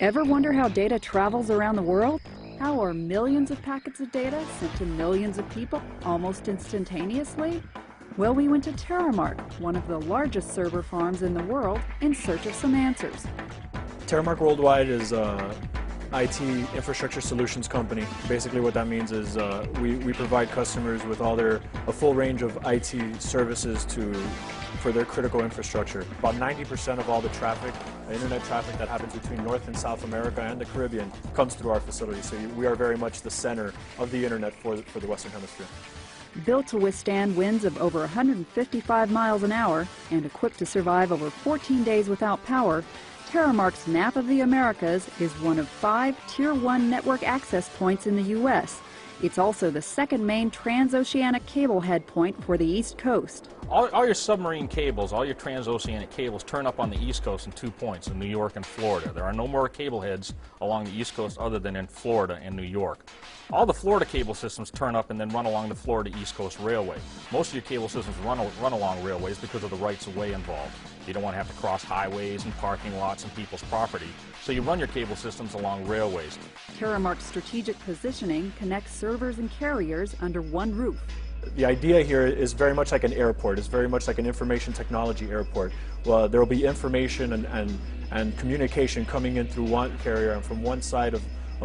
Ever wonder how data travels around the world? How are millions of packets of data sent to millions of people almost instantaneously? Well, we went to Terramark, one of the largest server farms in the world, in search of some answers. Terramark Worldwide is an IT infrastructure solutions company. Basically what that means is we provide customers with a full range of IT services for their critical infrastructure. About 90% of all the traffic, internet traffic that happens between North and South America and the Caribbean comes through our facility. So we are very much the center of the internet for the Western Hemisphere. Built to withstand winds of over 155 miles an hour and equipped to survive over 14 days without power, Terramark's Map of the Americas is one of 5 Tier 1 network access points in the U.S. It's also the second main transoceanic cable head point for the East Coast. All your submarine cables, all your transoceanic cables turn up on the East Coast in 2 points, in New York and Florida. There are no more cable heads along the East Coast other than in Florida and New York. All the Florida cable systems turn up and then run along the Florida East Coast Railway. Most of your cable systems run along railways because of the rights-of-way involved. You don't want to have to cross highways and parking lots and people's property, so you run your cable systems along railways. Terramark's strategic positioning connects servers and carriers under one roof. The idea here is very much like an airport. It's very much like an information technology airport. Well, there will be information and communication coming in through one carrier and from one side of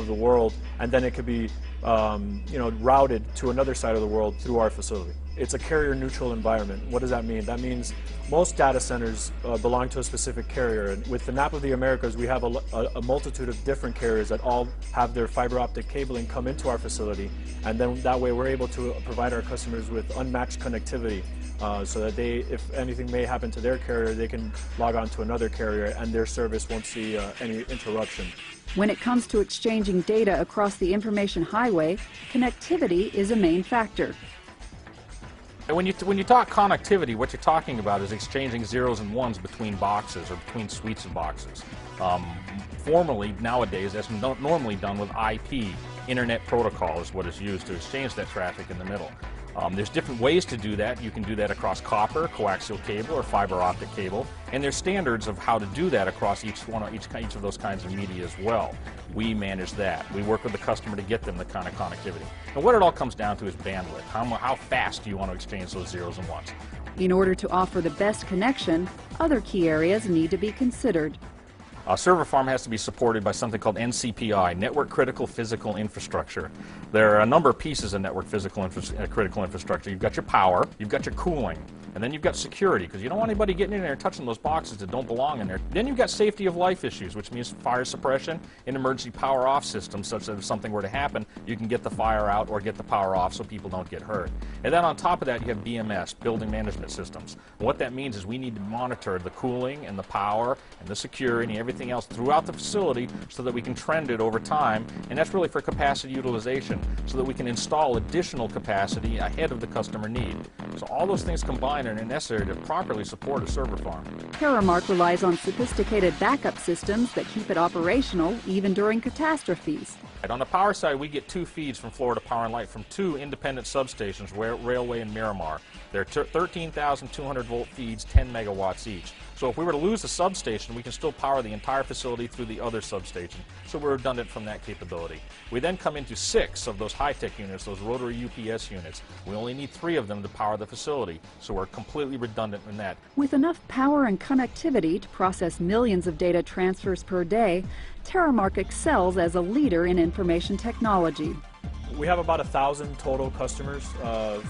the world, and then it could be routed to another side of the world through our facility. It's a carrier-neutral environment. What does that mean? That means most data centers belong to a specific carrier. And with the Map of the Americas, we have a multitude of different carriers that all have their fiber optic cabling come into our facility. And then that way we're able to provide our customers with unmatched connectivity so that if anything may happen to their carrier, they can log on to another carrier and their service won't see any interruption. When it comes to exchanging data across the information highway, connectivity is a main factor. When you talk connectivity, what you're talking about is exchanging zeros and ones between boxes or between suites of boxes. Formerly, nowadays, that's normally done with IP. Internet protocol is what is used to exchange that traffic in the middle. There's different ways to do that. You can do that across copper, coaxial cable, or fiber optic cable, and there's standards of how to do that across each of those kinds of media as well. We manage that. We work with the customer to get them the kind of connectivity. And what it all comes down to is bandwidth. How fast do you want to exchange those zeros and ones? In order to offer the best connection, other key areas need to be considered. A server farm has to be supported by something called NCPI, Network Critical Physical Infrastructure. There are a number of pieces of network critical infrastructure. You've got your power, you've got your cooling, and then you've got security, because you don't want anybody getting in there and touching those boxes that don't belong in there. Then you've got safety of life issues, which means fire suppression and emergency power off systems, such that if something were to happen, you can get the fire out or get the power off so people don't get hurt. And then on top of that, you have BMS, Building Management Systems. And what that means is we need to monitor the cooling and the power and the security and everything else throughout the facility so that we can trend it over time, and that's really for capacity utilization, so that we can install additional capacity ahead of the customer need. So all those things combined are necessary to properly support a server farm. Terramark relies on sophisticated backup systems that keep it operational even during catastrophes. On the power side, we get 2 feeds from Florida Power and Light from 2 independent substations, Railway and Miramar. They're 13,200 volt feeds, 10 megawatts each. So if we were to lose the substation, we can still power the entire facility through the other substation. So we're redundant from that capability. We then come into 6 of those high-tech units, those rotary UPS units. We only need 3 of them to power the facility, so we're completely redundant in that. With enough power and connectivity to process millions of data transfers per day, Terramark excels as a leader in information technology. We have about 1,000 total customers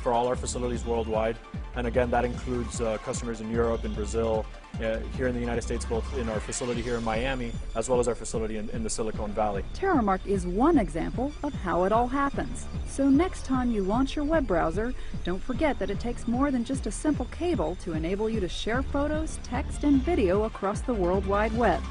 for all our facilities worldwide. And again, that includes customers in Europe and Brazil, here in the United States, both in our facility here in Miami, as well as our facility in the Silicon Valley. Terramark is one example of how it all happens. So next time you launch your web browser, don't forget that it takes more than just a simple cable to enable you to share photos, text, and video across the World Wide Web.